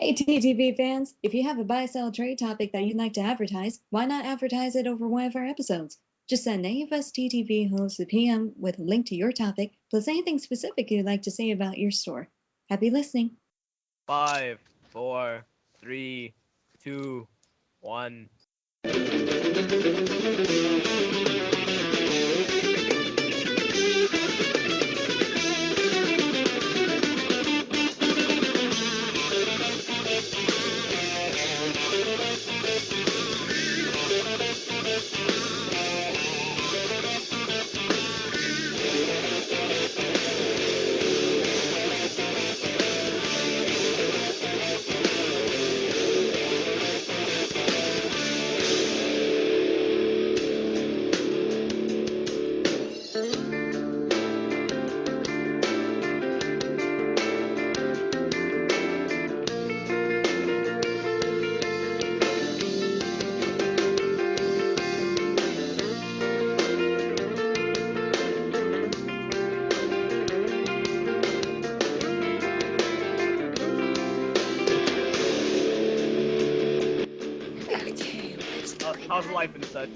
Hey TTV fans, if you have a buy-sell trade topic that you'd like to advertise, why not advertise it over one of our episodes? Just send any of us TTV hosts a PM with a link to your topic, plus anything specific you'd like to say about your store. Happy listening. 5, 4, 3, 2, 1. How's life and such?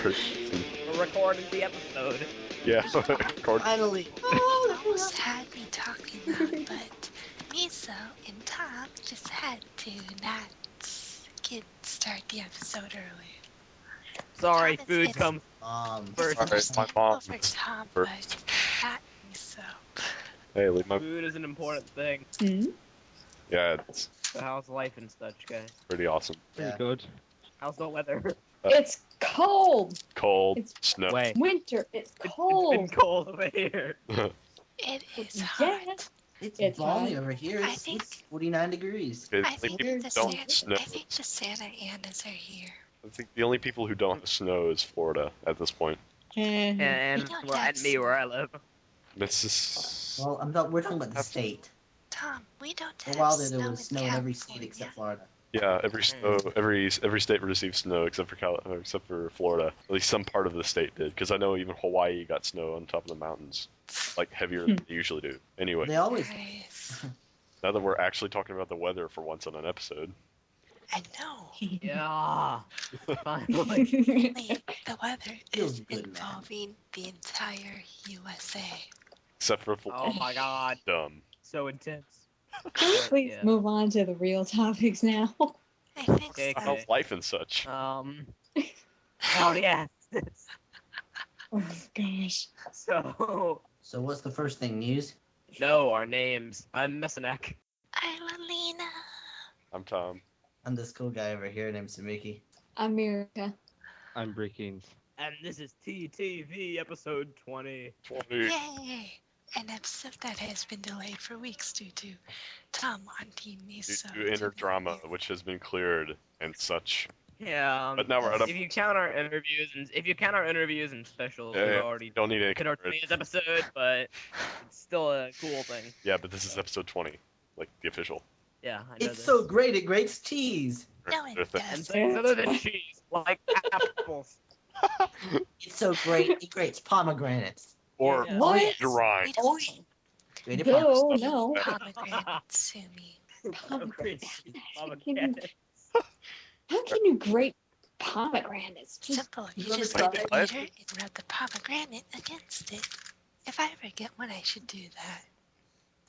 We're recording the episode. Yeah, Finally. Almost had me talking loud, but Miso and Tom just had to not start the episode early. Sorry, Tom, food it's comes first. It's my mom for Tom, first. but not Miso. Hey, leave my. Food is an important thing. Yeah, it's So how's life and such, guys? pretty awesome. Yeah. Good. How's the weather? It's cold! Cold, It's snow. Wait, winter! It's it's cold! been cold over here. It is Yeah. hot. It's balmy hot. over here. I It's, think- it's 49 degrees. Okay, I the think only people the who don't have snow I think is- the Santa Anas are here. I think the only people who don't have snow is Florida at this point. And We don't well, have and me where I live. This is Well, we're talking about the state. Tom, we don't For a have while there, snow there was snow in every state California. except Florida. yeah. Every state receives snow except for Florida. At least some part of the state did, because I know even Hawaii got snow on top of the mountains, like heavier than they usually do. Anyway, They always. Nice. now that we're actually talking about the weather for once on an episode, I know. Yeah. Finally. Lately, the weather Feels is good, man. involving the entire USA. except for Oh my god. dumb. So intense. Can we please Yeah. move on to the real topics now? I think Okay, so. How's life and such? Oh yeah. Oh gosh. So So what's the first thing? News? no, our names. I'm Messinek. I'm Alina. I'm Tom. I'm this cool guy over here named Samiki. America. I'm Brickings. And this is TTV episode 20. 20. Yay! An episode that has been delayed for weeks due to Tom wanting me Due so. to inner drama, which has been cleared and such. Yeah. But now we're at a- if you count our interviews and specials, Yeah, we yeah, already don't need any hit our credit. 20th episode, but it's still a cool thing. Yeah, but this is episode 20, like the official. Yeah, I know It's this. so great it grates cheese. No, it Or thing. And doesn't. things other than cheese, like apples. It's so great it grates pomegranates. Or Yeah. What? Grind. We don't Grated No, eat no. pomegranate, Sumi. Pomegranate. How can you grate pomegranates? Just Simple. You You ever just tried take it? a meter and rub the pomegranate against it. If I ever get one, I should do that.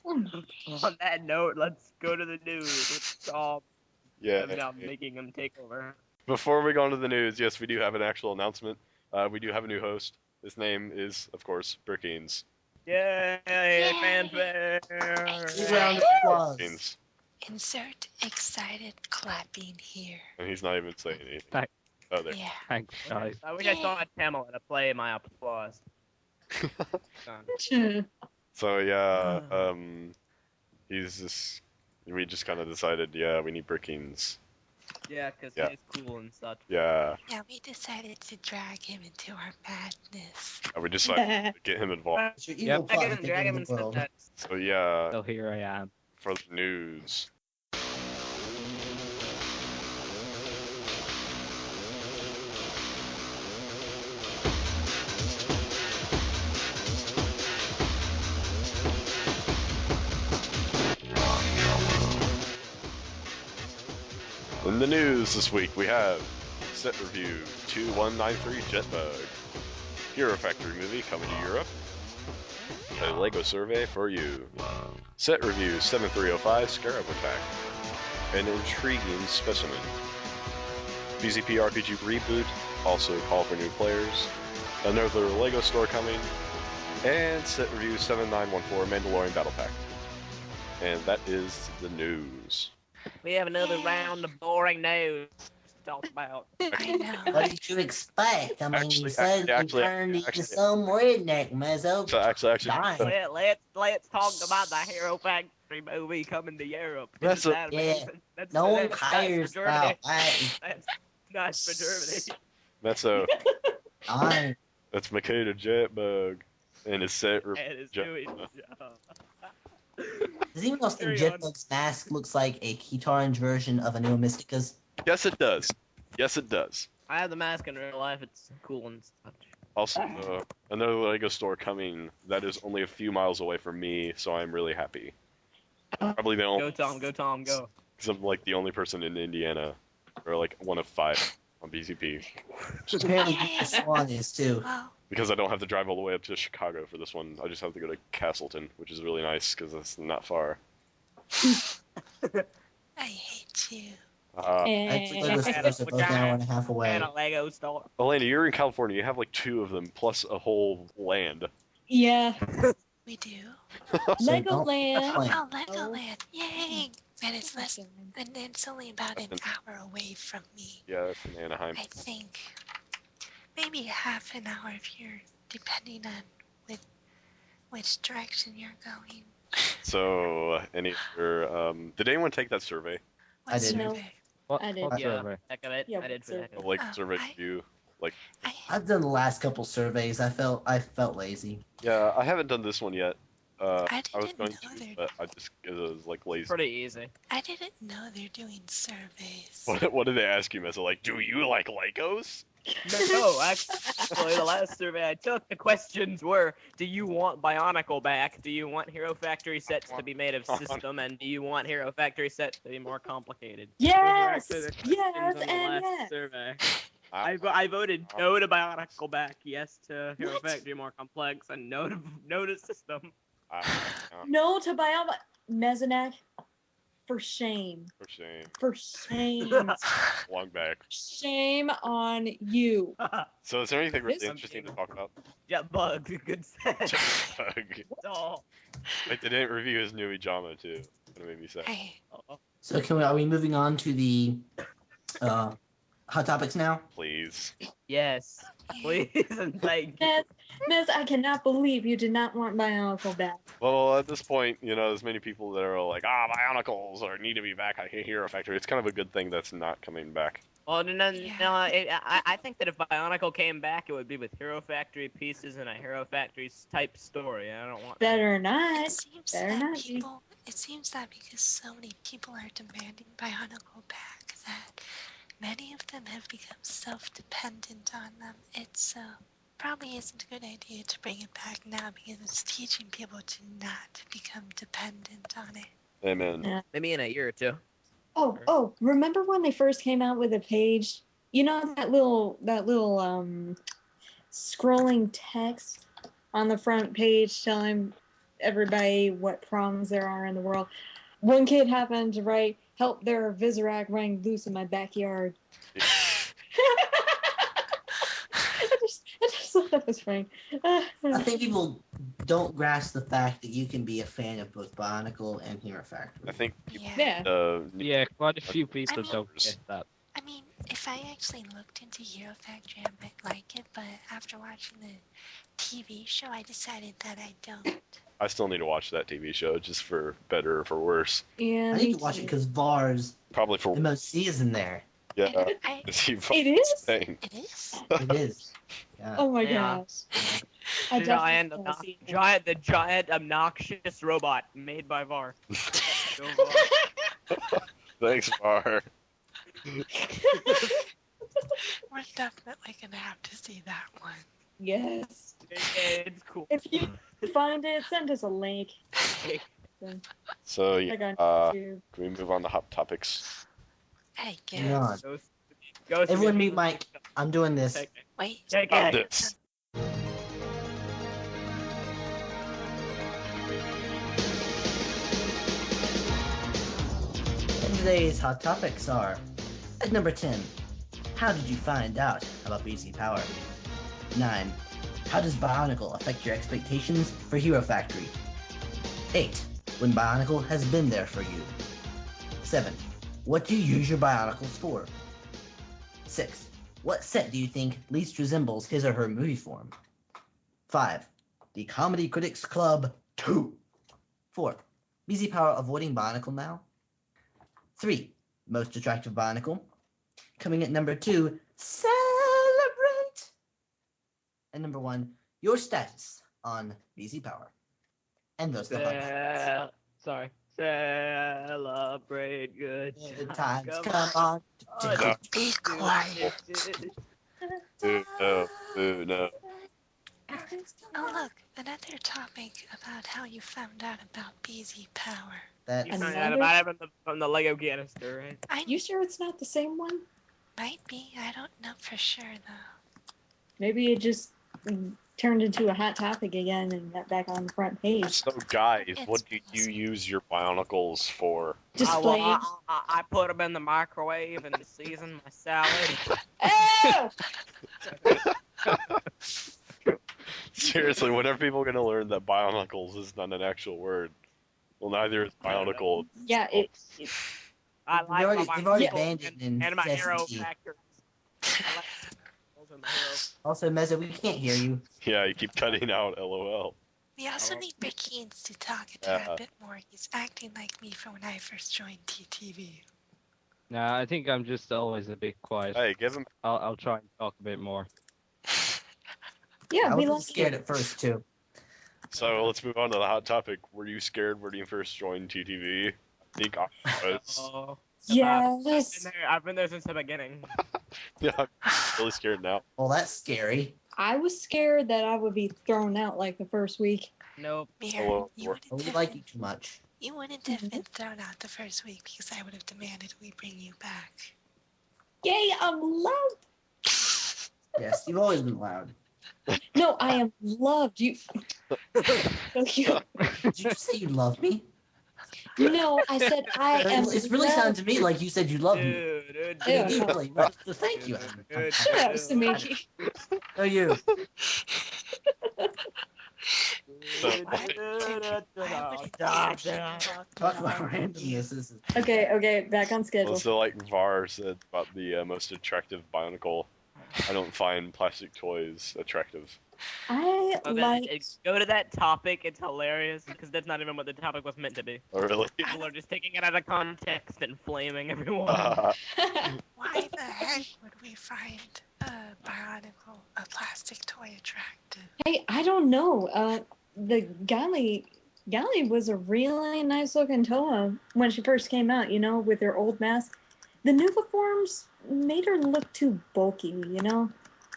On that note, let's go to the news. Let's stop. Yeah. I'm now making him take over. Before we go on to the news, yes, we do have an actual announcement. We do have a new host. His name is, of course, Brickings. Yay! Fanfare! Big round of applause. Brickings. Insert excited clapping here. And he's not even saying anything. Thank- Oh, there. Yeah. Thanks, guys. I wish I still had Pamela to play my applause. So, yeah, he's just... We just kind of decided, yeah, we need Brickings. Yeah, because Yeah. he's cool and such. Yeah, Yeah, we decided to drag him into our madness. and we decided to get him involved. It's your evil plot to take Drag him over and the world. such. So, yeah, So here I am. for the news. In the news this week, we have Set Review 2193 Jetbug, Hero Factory movie coming to Europe, a LEGO survey for you, Set Review 7305 Scarab Attack, an intriguing specimen, BZP RPG reboot, also call for new players, another LEGO store coming, and Set Review 7914 Mandalorian Battle Pack. And that is the news. We have another round of boring news to talk about. I know. What did you expect? I mean, you suddenly turned into some redneck, Mezzo. Let's talk about the Hero Factory movie coming to Europe. That's Isn't that amazing? No one that's cares nice about Germany. that. That's nice for Germany. Fine. That's Makuta Jetbug, and it's Set And it's doing the job. Does anyone else think Carry on. Jetbug's mask looks like a Keytarge version of a Neo Mystica's? Yes, it does. Yes, it does. I have the mask in real life. It's cool and such. Also, another LEGO store coming that is only a few miles away from me, so I'm really happy. Probably the only. Go Tom, go. Because I'm like the only person in Indiana, or like one of 5 on BZP. Apparently, this one is too. Well, Because I don't have to drive all the way up to Chicago for this one. I just have to go to Castleton, which is really nice because it's not far. I hate you. LEGO stores are both an hour and a half away. And a Lego store. Elena, you're in California. You have like 2 of them plus a whole land. Yeah. We do. Legoland. Oh, Legoland! Yay! And it's less, and it's only about an hour away from me. Yeah, that's in Anaheim. I think maybe half an hour if you're depending on which direction you're going. So, did anyone take that survey? What I didn't. survey? What, I did. what Yeah, survey? heck of it. Yeah, I did for that. Like Oh, survey I- review? Like, I've done the last couple surveys. I felt lazy. yeah, I haven't done this one yet. I I was didn't going know to, they're- but it was like lazy. Pretty easy. I didn't know they're doing surveys. What did they ask you, Mesa? Like, do you like Legos? No, actually, the last survey I took, the questions were: do you want Bionicle back? Do you want Hero Factory sets to be made of system? And do you want Hero Factory sets to be more complicated? Yes! Those were actually the Yes, questions on the and last yes. survey. I voted no to Bionicle back, yes to Hero What? Factory more complex, and no to system. No to Bioma. Mezanak. For shame. For shame. For shame. Long back. Shame on you. So, is there anything really This- interesting to talk about? Jetbug, good set. Jetbug. That's all. Like, they didn't review his new Ijama, too. That made me sad. Hey, So are we moving on to the hot topics now? Please. Yes, please and thank you. Miss, I cannot believe you did not want Bionicle back. Well, at this point, there's many people that are like, Bionicles need to be back on Hero Factory. It's kind of a good thing that's not coming back. Well, no, Yeah. I think that if Bionicle came back, it would be with Hero Factory pieces and a Hero Factory type story. I don't want. Better not. it seems Better that not be. people. It seems that because so many people are demanding Bionicle back, that many of them have become self-dependent on them. It's probably isn't a good idea to bring it back now because it's teaching people to not become dependent on it. Amen. Yeah. Maybe in a year or two. Oh, remember when they first came out with a page? You know that little scrolling text on the front page telling everybody what problems there are in the world. One kid happened to write, "Help, there are Vizirac running loose in my backyard." Yeah. I just thought that was funny. I think people don't grasp the fact that you can be a fan of both Bionicle and Hero Factory. I think Yeah. Yeah, quite a few people mean- don't get that. I mean, if I actually looked into Hero Factory, I might like it, but after watching the TV show, I decided that I don't. I still need to watch that TV show just for better or for worse. Yeah, I me need to watch it too. because VAR's Probably for MOC is in there. yeah. I- It is? Thing. It is? It is. Yeah. Oh my Yeah. gosh. I definitely want to see it. The giant obnoxious robot made by VAR. Go VAR. Thanks, Bar. We're definitely gonna have to see that one. Yes. It's cool. If you find it, send us a link. So Like on yeah, YouTube. can we move on to hot topics? I Hang on. guess. Ghost Everyone me. mute Mike. I'm doing this. Take it. Wait. Take Stop it. this. And today's hot topics are: at number 10, how did you find out about BC Power? 9. How does Bionicle affect your expectations for Hero Factory? 8. When Bionicle has been there for you. 7. What do you use your Bionicles for? 6. What set do you think least resembles his or her movie form? 5. The Comedy Critics Club 2. 4. BZ Power avoiding Bionicle now. 3. Most attractive Bionicle. Coming at number 2, celebrate. And number 1, your status on BZ Power. And those are the hot topics. Sorry. Celebrate good Good times, Come come on. No. Be quiet. No. No. Oh, look, another topic about how you found out about BZ Power. That You found out Another- about it from the Lego canister, right? I You sure it's not the same one? might be. I don't know for sure, though. Maybe it just turned into a hot topic again and got back on the front page. So, guys, It's what do you busy. use your Bionicles for? Display. I put them in the microwave and season my salad. Oh! Seriously, when are people going to learn that Bionicles is not an actual word? Well, neither is Bionicle. Yeah, I like they've already my banned it in and my hero SSD. factories. I like and my hero. Also, Mezzo, we can't hear you. Yeah, you keep cutting out, lol. We also Oh. need Beckins to talk a Yeah. tad bit more. He's acting like me from when I first joined TTV. Nah, I think I'm just always a bit quiet. Hey, give him. I'll try and talk a bit more. yeah, I we was like scared it. at first, too. So, let's move on to the hot topic. Were you scared when you first joined TTV? I think I was. Oh, Yes. I've been there since the beginning. Yeah, I'm really scared now. Well, that's scary. I was scared that I would be thrown out like the first week. Nope. Mir, Hello, you Lord. wouldn't But we have like been, you too much. you wouldn't have been thrown out the first week because I would have demanded we bring you back. Yay, I'm loved. Yes, you've always been loud. No, I am loved. You. Did you say you love me? No, I said I am. It's really loved. sounding to me like you said you love me. Dude, I mean, Ew, you no. really, well, so thank you. Shut up, Samiki. So you. Talk about randomness. This is Okay, back on schedule. Also, like Var said about the most attractive Bionicle, I don't find plastic toys attractive. I like. Go to that topic. It's hilarious because that's not even what the topic was meant to be. Oh, really? People are just taking it out of context and flaming everyone. Why the heck would we find a Bionicle, a plastic toy attractive? Hey, I don't know. The Gali was a really nice looking Toa when she first came out. You know, with her old mask. The Nuva forms made her look too bulky. You know.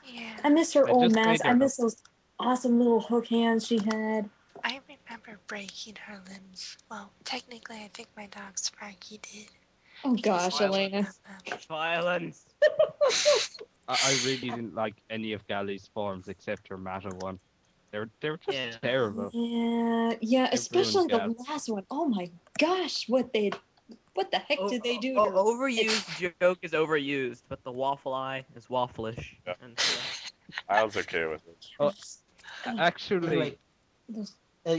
Yeah, I miss her It old just mask. made I her miss those awesome little hook hands she had. I remember breaking her limbs. Well, technically, I think my dog Sparky did. Oh because gosh, he Elena. had them. Violence. I really didn't like any of Galley's forms except her Mata one. They were just Yeah. terrible. Yeah, especially the Gal. last one. Oh my gosh, what the heck did they do to her? Overused joke is overused, but the waffle eye is waffleish. Yeah. And so, I was okay with it. Oh, God, Actually, anyway. those-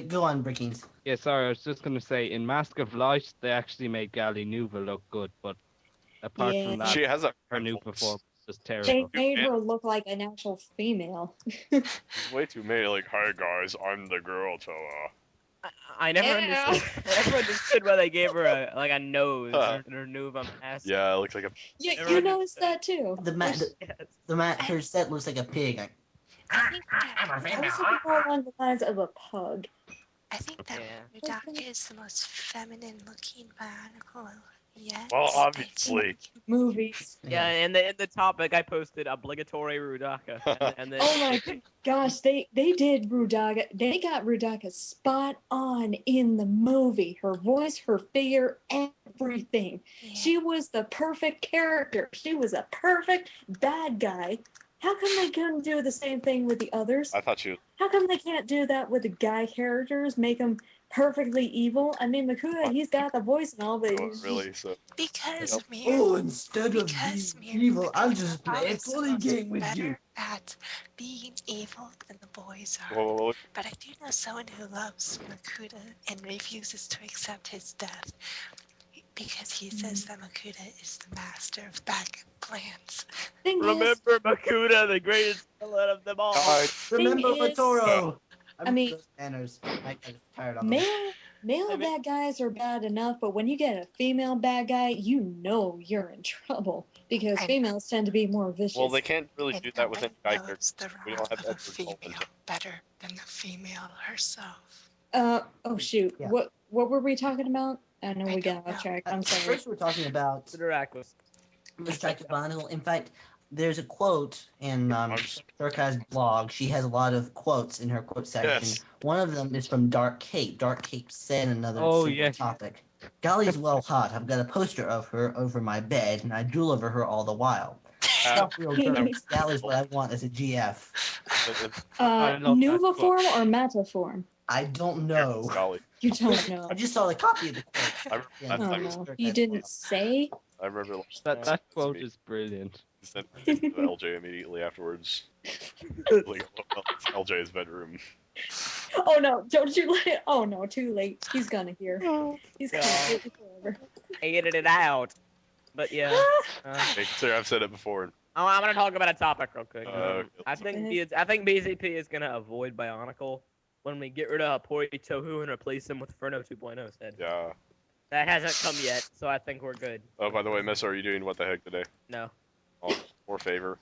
Go on, Brickings. yeah, sorry, I was just gonna say in Mask of Light they actually made Galley Nuva look good, but apart Yeah. from that, She has a her voice. Nuva form was just they terrible. made her look like an actual female. She's way too many. Like, hi guys, I'm the girl, Toa. I never Ew. understood. I never understood why they gave her a nose in her Nuva mask. Yeah, it looks like a. Yeah, Never you noticed understood. that too. Yes. Her set looks like a pig. I think that, I was thinking more along the lines of a pug. I think that Yeah. Mudok is the most feminine looking Bionicle Yet, Well, I obviously. think Movies. Yeah, and in the topic I posted obligatory Rudaka, and then Oh my gosh, they did Rudaga. They got Rudaga spot on in the movie. Her voice, her figure, everything. yeah. She was the perfect character. She was a perfect bad guy. How come they couldn't do the same thing with the others? I thought she was. How come they can't do that with the guy characters? Make them perfectly evil? I mean, Makuta, he's got the voice and all, but Oh, he's really? just... So. Because Yep. Mir, Oh, instead of because being Mir evil, I'll Makuta just play a is funny supposed to game be with better you. at being evil than the boys are. Well, But I do know someone who loves Makuta and refuses to accept his death because he says that Makuta is the master of backup plans. Thing is, remember Makuta, the greatest villain of them all. I, Remember is, Latoro. I mean, those manners. I got tired of them. male I mean- bad guys are bad enough, but when you get a female bad guy, you know you're in trouble because I know. females tend to be more vicious. well, they can't really And do that with any nobody guy knows character. the We don't wrath have of a Edward Cullen. female better than the female herself. Oh shoot, Yeah. what were we talking about? I know I we don't got off know. track. I'm sorry. First, we're talking about The Dracula's. distracted Bionicle. In fact, there's a quote in I'm- Surkai's blog. She has a lot of quotes in her quote section. Yes. One of them is from Dark Cape. Dark Cape said another Oh, similar yes. topic. Golly's well hot. I've got a poster of her over my bed, and I drool over her all the while. Stuff real gross. Golly's what I want as a GF. I love that quote. Nuva-form or meta-form? I don't know. Golly. You don't know. I just saw the copy of the quote. I remember Yeah. last Oh time no, Surkai's you didn't blog. say. I remember last That time that he quote is brilliant. sent it to LJ immediately afterwards. Like, well, it's LJ's bedroom. Oh no, don't you let it. Oh no, too late. He's gonna hear. He's gonna Yeah. hear it forever. Edited it out. But yeah, Hey, consider I've said it before. I'm gonna talk about a topic real quick. Okay, I think BZP is gonna avoid Bionicle when we get rid of Poi Tohu and replace him with Furno 2.0 instead. Yeah. That hasn't come yet, so I think we're good. Oh, by the way, Miss, are you doing what the heck today? No, Oh, more favor.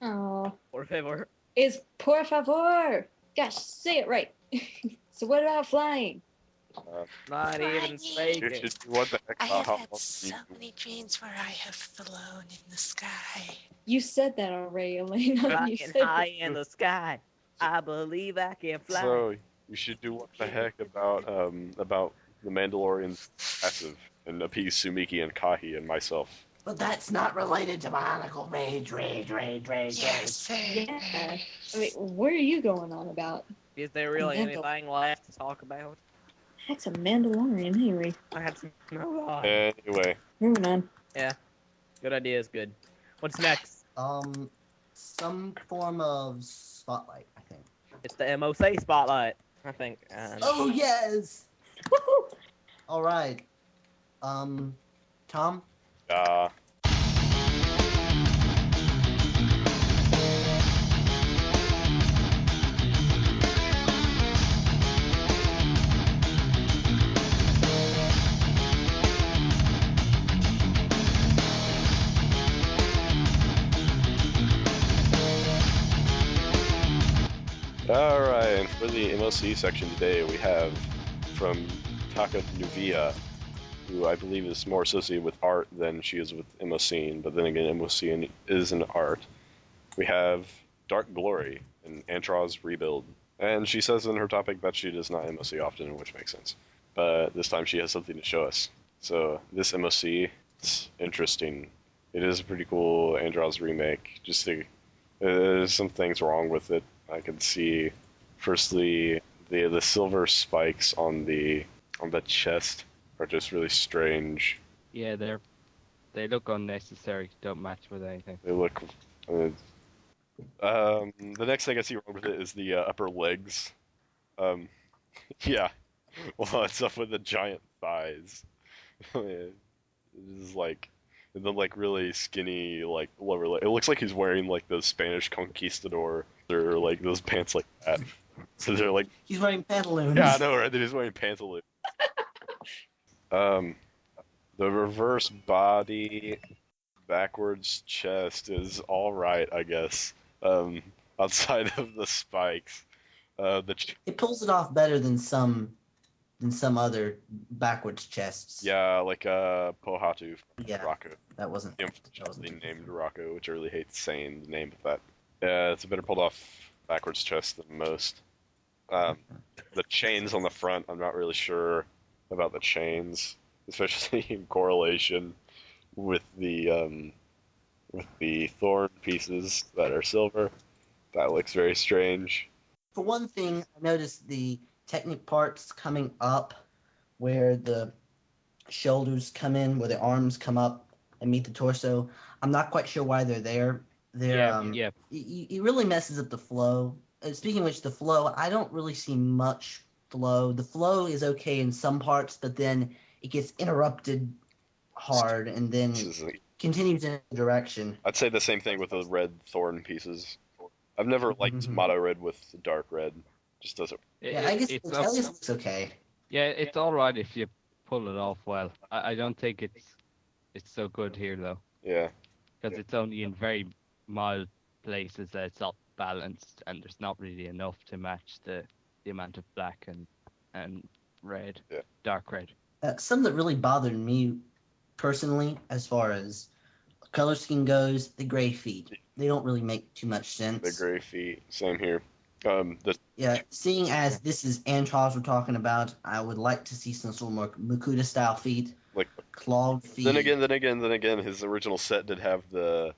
Oh, por favor. it's por favor. Gosh, say it right. So what about flying? Not even You speaking. should do what the heck I about have how had so many dreams where I have flown in the sky. You said that already, Elena. Flying You said high in the sky. I believe I can fly. So you should do what the heck about the Mandalorian's passive and appease Sumiki and Kahi and myself. But that's not related to Bionicle. Rage. Yes, sir. Yeah. I mean, what are you going on about? Is there really Mandal- anything left to talk about? Heck's a Mandalorian, anyway. That's no God. Anyway, Moving on. Yeah, good idea is good. What's next? Some form of spotlight, I think. It's the MOC spotlight, I think. Oh yes! Woohoo! All right. Tom. Alright, and for the MOC section today, we have from Taka Nuvia, who I believe is more associated with art than she is with MOC, but then again, MOC is an art. We have Dark Glory in Antra's Rebuild, and she says in her topic that she does not MOC often, which makes sense. But this time she has something to show us. So this MOC, it's interesting. It is a pretty cool Andra's remake. There's some things wrong with it. I can see, firstly, the silver spikes on the chest are just really strange. Yeah, they look unnecessary. Don't match with anything. They look. The next thing I see wrong with it is the upper legs. Yeah. Well, it's up with the giant thighs. It is like, and then like really skinny like lower leg. It looks like he's wearing like those Spanish conquistador or like those pants like that. So they're like, He's wearing pantaloons. yeah, I know, right? They're just wearing pantaloons. The reverse body, backwards chest is all right, I guess. Outside of the spikes, It pulls it off better than some than some other backwards chests. Yeah, like Pohatu from Yeah. Rocco. That wasn't. The That wasn't unfortunately too named Rocco, which I really hate saying the name of that. Yeah, it's a better pulled off backwards chest than most. The chains on the front, I'm not really sure about the chains, especially in correlation with the thorn pieces that are silver. That looks very strange. For one thing, I noticed the Technic parts coming up where the shoulders come in, where the arms come up and meet the torso. I'm not quite sure why they're there. Yeah. It really messes up the flow. Speaking of which, the flow, I don't really see much flow. The flow is okay in some parts, but then it gets interrupted hard, and then This it is, continues in a direction. I'd say the same thing with the red thorn pieces. I've never liked Mhm. mono red with dark red. Just doesn't. Yeah, I guess It's at least it looks okay. yeah, it's all right if you pull it off well. I don't think it's so good here though, Yeah, because it's only in very mild places that it's not balanced, and there's not really enough to match the amount of black and red, Yeah. dark red. Some that really bothered me personally, as far as color scheme goes, the gray feet. They don't really make too much the sense. gray feet. Same here. The Yeah, seeing as this is Antros we're talking about, I would like to see some sort of more Makuta style feet, like. clawed feet. Then again, his original set did have the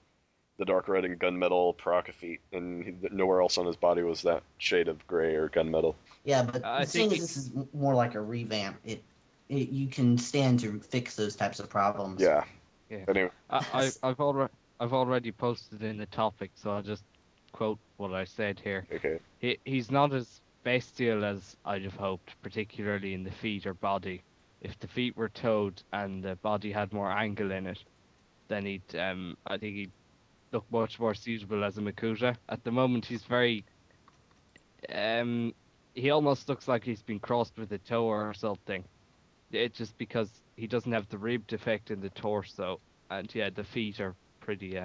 dark red and gunmetal Paraka feet, and nowhere else on his body was that shade of gray or gunmetal. Yeah, but I seeing think as this is more like a revamp, it you can stand to fix those types of problems. Yeah. yeah. Anyway, I've already posted in the topic, so I'll just quote what I said here. okay. He's not as bestial as I'd have hoped, particularly in the feet or body. If the feet were toed and the body had more angle in it, then I think he'd look much more suitable as a Makuta. At the moment, he's very um he almost looks like he's been crossed with a toe or something. It just because he doesn't have the rib defect in the torso, and yeah, the feet are pretty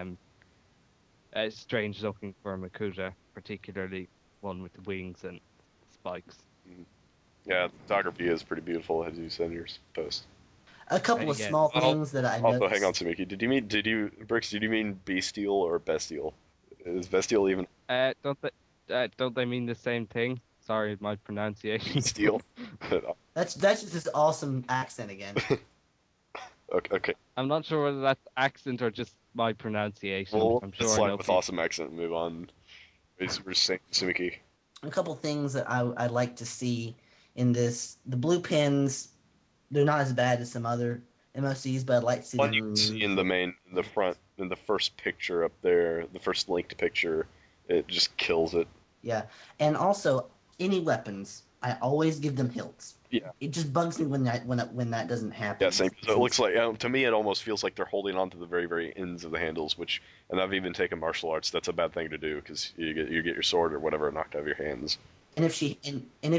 strange looking for a Makuta, particularly one with the wings and spikes. Yeah, the photography is pretty beautiful, as you said in your post. A couple of Yeah. small things that I Also, hang on, noticed. Samiki. Bricks? Did you mean bestial or bestial? Is bestial even Don't they mean the same thing? Sorry, my pronunciation. bestial? That's just this awesome accent again. Okay. I'm not sure whether that's accent or just my pronunciation. Well, I'm let's sure I slide know with people. awesome accent and move on. We're saying Samiki. A couple things that I'd like to see in this. The blue pins, they're not as bad as some other MOCs, but I'd like to see One them you can see removed. in the front, in the first picture up there, the first linked picture, it just kills it. Yeah, and also any weapons, I always give them hilts. Yeah. It just bugs me when that doesn't happen. Yeah, same. So it looks like to me, it almost feels like they're holding on to the very, very ends of the handles. Which, and I've even taken martial arts. That's a bad thing to do because you get your sword or whatever knocked out of your hands. And if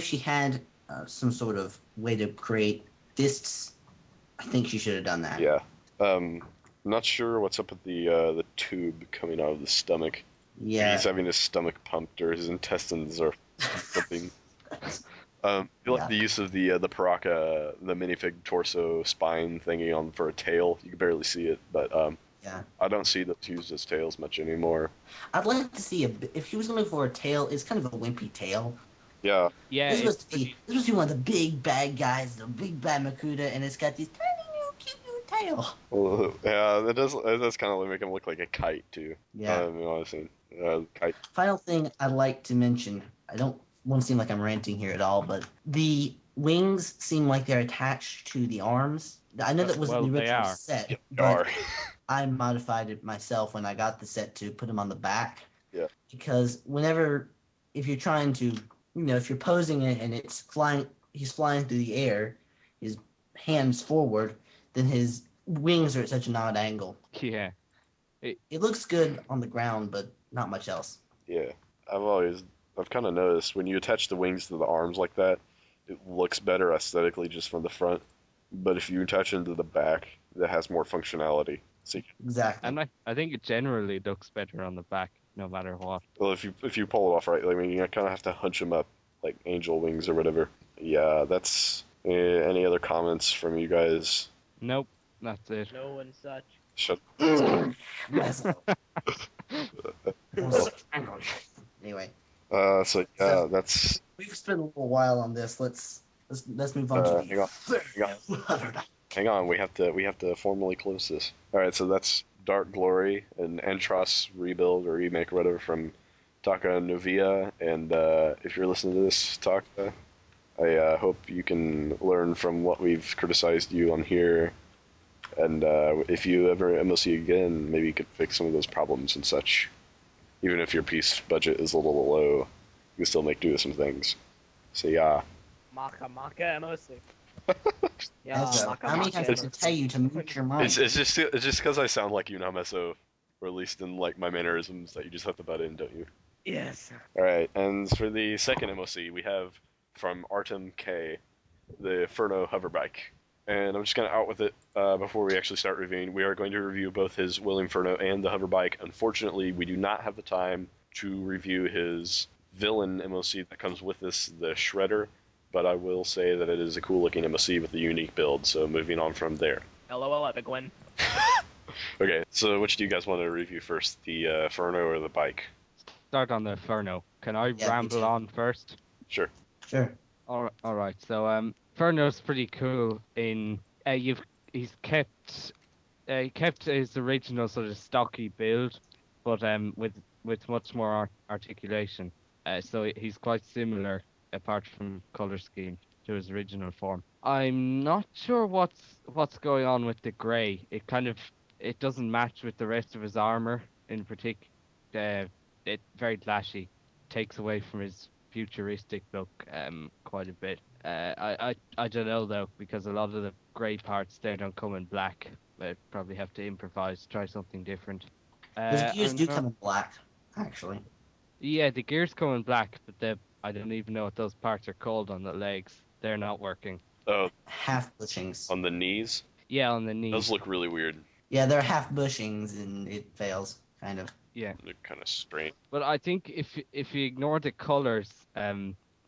she had some sort of way to create fists, I think she should have done that. Yeah. I'm not sure what's up with the tube coming out of the stomach. Maybe Yeah. he's having his stomach pumped or his intestines are pumping. You like Yeah. the use of the Paraka, the minifig torso spine thingy on for a tail. You can barely see it, but Yeah. I don't see those used as tails much anymore. I'd like to see if she was going for a tail. It's kind of a wimpy tail. Yeah, Yeah, This was one of the big bad guys, the big bad Makuta, and it's got this tiny little cute little tail. well, yeah, that does kind of make him look like a kite too. Yeah. Honestly, kite. Final thing I'd like to mention. I don't want to seem like I'm ranting here at all, but the wings seem like they're attached to the arms. I know that was well, the they original are. set, Are. but I modified it myself when I got the set to put them on the back. Yeah. Because if you're trying to, if you're posing it and he's flying through the air, his hands forward, then his wings are at such an odd angle. Yeah. It looks good on the ground, but not much else. Yeah, I've kind of noticed when you attach the wings to the arms like that, it looks better aesthetically just from the front. But if you attach it to the back, that has more functionality. See, Exactly. And I think it generally looks better on the back, no matter what. well, if you pull it off right, I mean, you kind of have to hunch them up like angel wings or whatever. Yeah, that's Any other comments from you guys? Nope, that's it. No and such. Shut. Mess up. Anyway, So yeah, So- that's. we've spent a little while on this. Let's move on to Hang on. Hang on, we have to formally close this. All right, so that's Dark Glory, an Antros rebuild or remake or whatever from Taka Novia. And if you're listening to this, Taka, I hope you can learn from what we've criticized you on here. And if you ever MLC again, maybe you could fix some of those problems and such. Even if your piece budget is a little low, you can still make do with some things. So yeah. Maka MOC. Yeah, That's Maka how many Maka times to tell you to mute your mic? It's just because I sound like you now, Meso, or at least in like my mannerisms that you just have to butt in, don't you? Yes. All right, and for the second MOC, we have from Artem K, the Furno hoverbike, and I'm just gonna out with it before we actually start reviewing. We are going to review both his William Furno and the hoverbike. Unfortunately, we do not have the time to review his villain MOC that comes with this, the Shredder. But I will say that it is a cool-looking MOC with a unique build. So moving on from there. LOL, Epic Win. Okay, so which do you guys want to review first, the Furno or the bike? Start on the Furno. Can I Yeah, me ramble too. on first? Sure. Sure. All right. So Furno's pretty cool. He's kept his original sort of stocky build, but with much more articulation. So he's quite similar, apart from color scheme, to his original form. I'm not sure what's going on with the gray. It doesn't match with the rest of his armor in particular. It very clashy, takes away from his futuristic look quite a bit. I don't know though, because a lot of the grey parts they don't come in black. I probably have to improvise, try something different. Those gears And do come in black, actually. yeah, the gears come in black, but I don't even know what those parts are called on the legs. They're not working. Oh, Half bushings. on the knees? Yeah, on the Those knees. look really weird. Yeah, they're half bushings, and it fails, kind of. Yeah, They're kind of strange. but I think if you ignore the colors,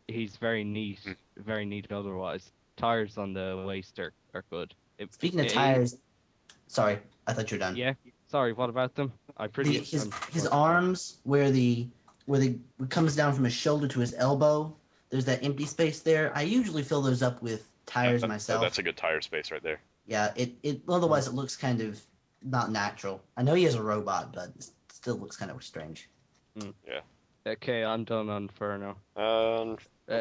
he's very neat, Hmm. very neat otherwise. Tires on the waist are good. Speaking of It- tires, sorry, I thought you were done. Yeah. Sorry, what about them? His arms where it comes down from his shoulder to his elbow. There's that empty space there. I usually fill those up with tires Oh, myself. that's a good tire space right there. Yeah, it otherwise it looks kind of not natural. I know he has a robot, but it still looks kind of strange. Yeah. Okay, I'm done on Furno.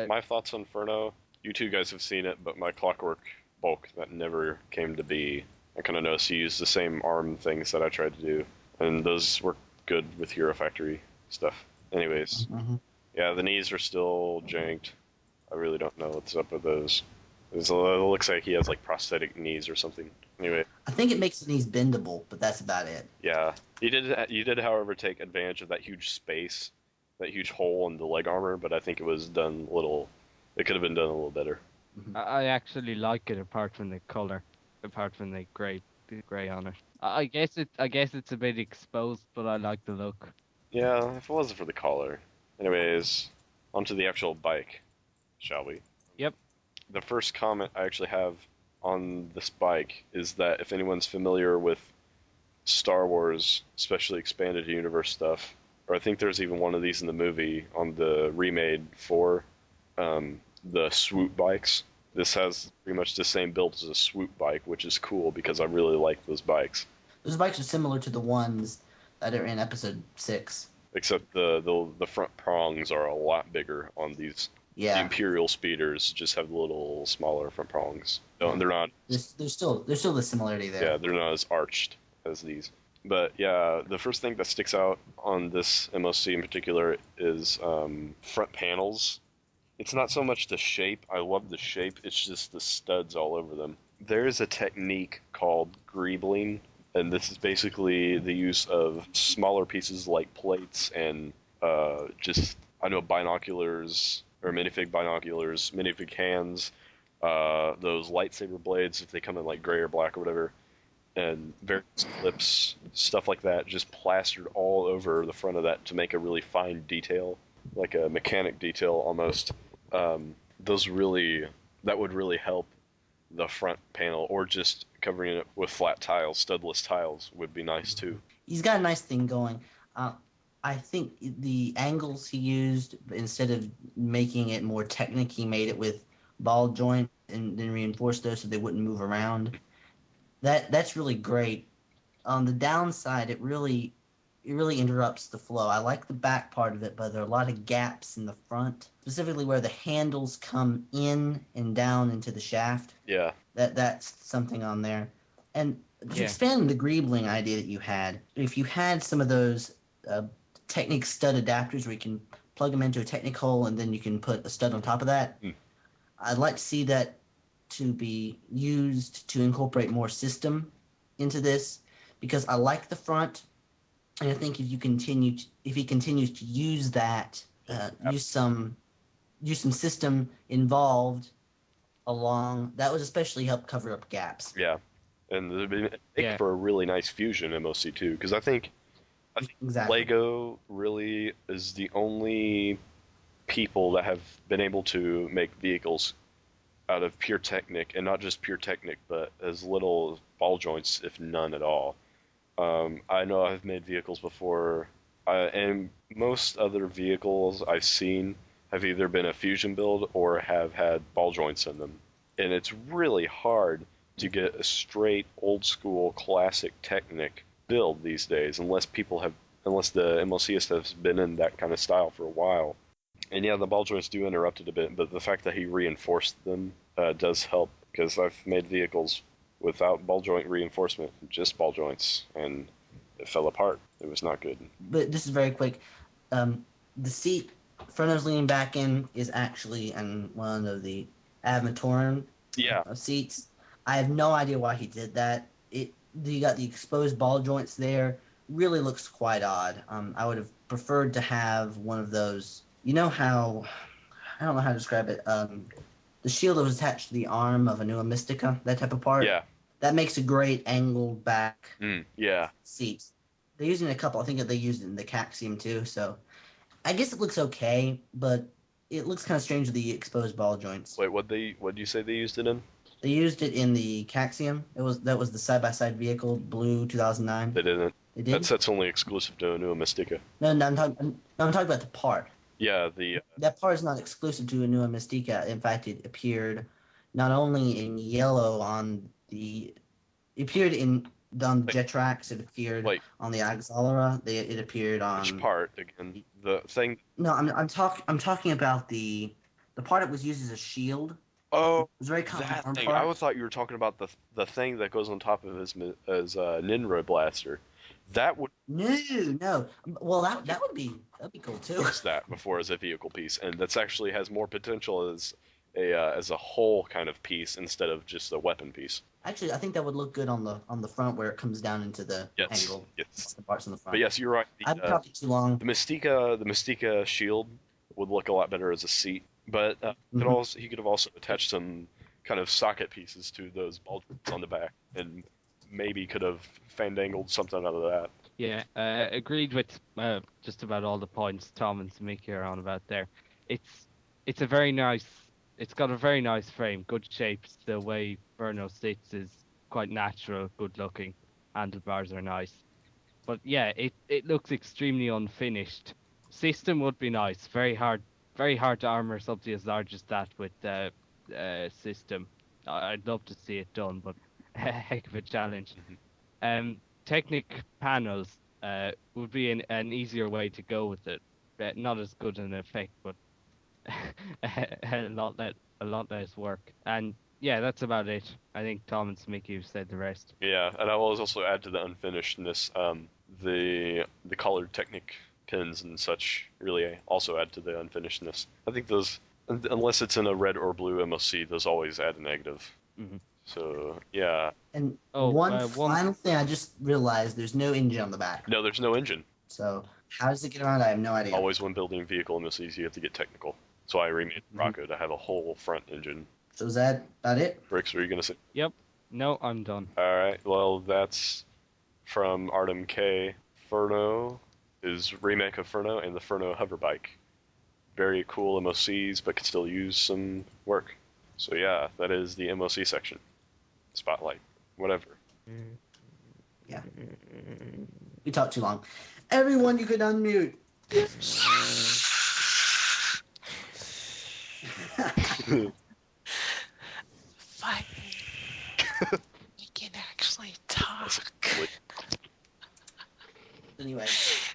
My thoughts on Furno. You two guys have seen it, but my Clockwork bulk that never came to be. I kind of noticed he used the same arm things that I tried to do, and those work good with Hero Factory stuff. Anyways, Mhm. yeah, the knees are still janked. I really don't know what's up with those. It looks like he has like prosthetic knees or something. Anyway, I think it makes the knees bendable, but that's about it. yeah, you did, however, take advantage of that huge space, that huge hole in the leg armor, but I think it was done a little. It could have been done a little better. I actually like it apart from the color, apart from the gray on it. I guess it's a bit exposed, but I like the look. Yeah, if it wasn't for the collar. Anyways, onto the actual bike, shall we? Yep. The first comment I actually have on this bike is that if anyone's familiar with Star Wars, especially expanded universe stuff, or I think there's even one of these in the movie on the remade for the swoop bikes. This has pretty much the same build as a swoop bike, which is cool because I really like those bikes. Those bikes are similar to the ones that are in episode 6. Except the front prongs are a lot bigger on these. The Yeah, Imperial speeders just have little smaller front prongs. No, they're not. there's still the similarity there. Yeah, they're not as arched as these. But yeah, the first thing that sticks out on this MOC in particular is front panels. It's not so much the shape. I love the shape. It's just the studs all over them. There is a technique called greebling, and this is basically the use of smaller pieces like plates and binoculars or minifig binoculars, minifig hands, those lightsaber blades if they come in like gray or black or whatever, and various clips, stuff like that, just plastered all over the front of that to make a really fine detail, like a mechanic detail almost. Those really that would really help the front panel, or just covering it with flat tiles, studless tiles would be nice too. He's got a nice thing going. I think the angles he used, instead of making it more Technic, he made it with ball joint and then reinforced those so they wouldn't move around. That's really great. On the downside, it really interrupts the flow. I like the back part of it, but there are a lot of gaps in the front, specifically where the handles come in and down into the shaft. Yeah. That's something on there. And to Yeah. expand on the greebling idea that you had, if you had some of those Technic stud adapters where you can plug them into a Technic hole and then you can put a stud on top of that, I'd like to see that to be used to incorporate more system into this, because I like the front, and I think if he continues to use that, use some system involved along, that would especially help cover up gaps. Yeah. And it'd make for a really nice fusion MOC too, because I think Exactly. Lego really is the only people that have been able to make vehicles out of pure Technic, and not just pure Technic, but as little ball joints, if none at all. I know I've made vehicles before, and most other vehicles I've seen have either been a fusion build or have had ball joints in them. And it's really hard to get a straight old school classic Technic build these days, unless the MLCist has been in that kind of style for a while. And yeah, the ball joints do interrupt it a bit, but the fact that he reinforced them does help, because I've made vehicles without ball joint reinforcement, just ball joints, and it fell apart. It was not good. But this is very quick. The seat Frono's leaning back in is actually in one of the Avmatoran seats. I have no idea why he did that. You got the exposed ball joints there. Really looks quite odd. I would have preferred to have one of those. You know how, I don't know how to describe it. The shield that was attached to the arm of a Nua Mystica, that type of part. Yeah. That makes a great angled back yeah. seat. They're using a couple. I think they used it in the Caxium too. So I guess it looks okay, but it looks kind of strange with the exposed ball joints. Wait, what did you say they used it in? They used it in the Caxium. That was the side by side vehicle, blue 2009. They didn't. They did. That set's only exclusive to a Nua Mystica. No, I'm talking about the part. Yeah, that part is not exclusive to a Nua Mystica. In fact, it appeared not only in yellow on the Jetrax, it appeared on the Axalara. It appeared on. Which part again? The thing. No, I'm talking about the part that was used as a shield. Oh, it was very common that thing. part. I thought you were talking about the thing that goes on top of his Ninra blaster. That would. No. Well, that'd be cool too. Used that before as a vehicle piece, and that's actually has more potential as a whole kind of piece instead of just a weapon piece. Actually, I think that would look good on the front where it comes down into the angle. Yes. The parts on the front. But yes, you're right. I've talked too long. The Mystica shield would look a lot better as a seat, but he could have also attached some kind of socket pieces to those ball joints on the back, and maybe could have fandangled something out of that. Yeah, agreed with just about all the points Tom and Mickey are on about there. It's a very nice. It's got a very nice frame, good shapes. The way Verno sits is quite natural, good looking. Handlebars are nice, but yeah, it looks extremely unfinished. System would be nice. Very hard to armor something as large as that with the system. I'd love to see it done, but heck of a challenge. Technic panels would be an easier way to go with it. Not as good an effect, but a lot less work. And yeah, that's about it. I think Tom and Smicky have said the rest. Yeah, and I will also add to the unfinishedness, the colored Technic pins and such really also add to the unfinishedness. I think those, unless it's in a red or blue MOC, those always add a negative. Mm-hmm. So yeah. And one final thing, I just realized there's no engine on the back. No, there's no engine. So how does it get around? I have no idea. Always when building a vehicle MOCs, you have to get technical. So I remade Rocco to have a whole front engine. So is that about it? Bricks, are you gonna say? Yep. No, I'm done. All right. Well, that's from Artem K. Furno, his remake of Furno and the Furno hover bike. Very cool MOCs, but could still use some work. So yeah, that is the MOC section. Spotlight. Whatever. Yeah. We talked too long. Everyone, you could unmute. Finally, we can actually talk. Anyway,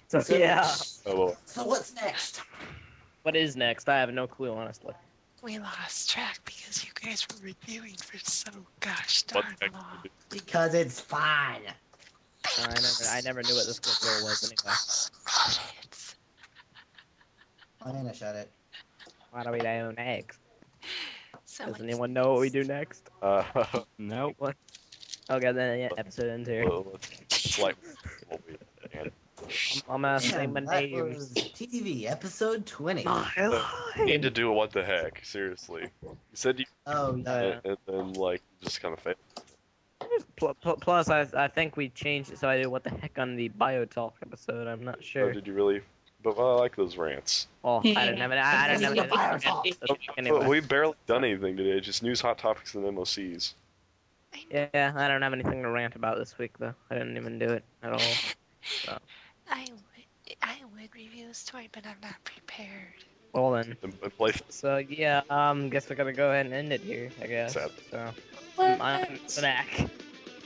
So So- yeah, Oh, so what's next? what is next? I have no clue, honestly. We lost track because you guys were reviewing for so gosh what darn the heck long. did you do? Because it's fun. I never knew what the schedule was anyway. Credits. Elena, shut it. What do we do next? So Does what's anyone know what we do next? Nope. Okay, then yeah, episode ends here. let's like what we and I'm gonna say Damn, my that name. was TTV episode 20. you need to do what the heck, seriously. You said you Oh, yeah. Yeah. and then like you just kind of failed. Plus, I think we changed it so I did what the heck on the Biotalk episode. I'm not Oh, sure. did you really? But I like those rants. Oh, I didn't have anything to rant this week But anyway. we've barely done anything today. Just news, hot topics, and MOCs. Yeah, I don't have anything to rant about this week though. I didn't even do it at all. So, I would review a story, but I'm not prepared. well then. And play So yeah, guess we're gonna go ahead and end it here. I guess. Sad. So What? I'm Zach.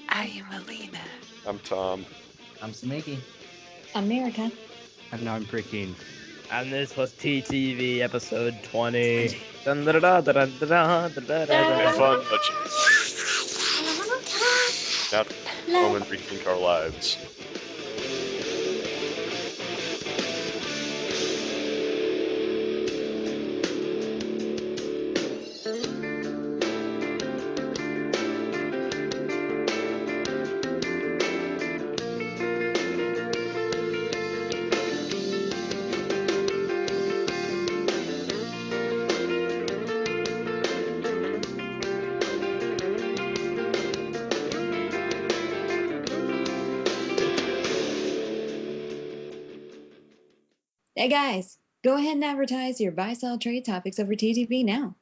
I am Alina. I'm Tom. I'm Samiki. America. And I'm freaking. And this was TTV episode 20. Dun, da, da, da, da, da, da, da, da, da, Have da. fun, but now home and rethink our lives. Hey guys, go ahead and advertise your buy-sell trade topics over TTV now.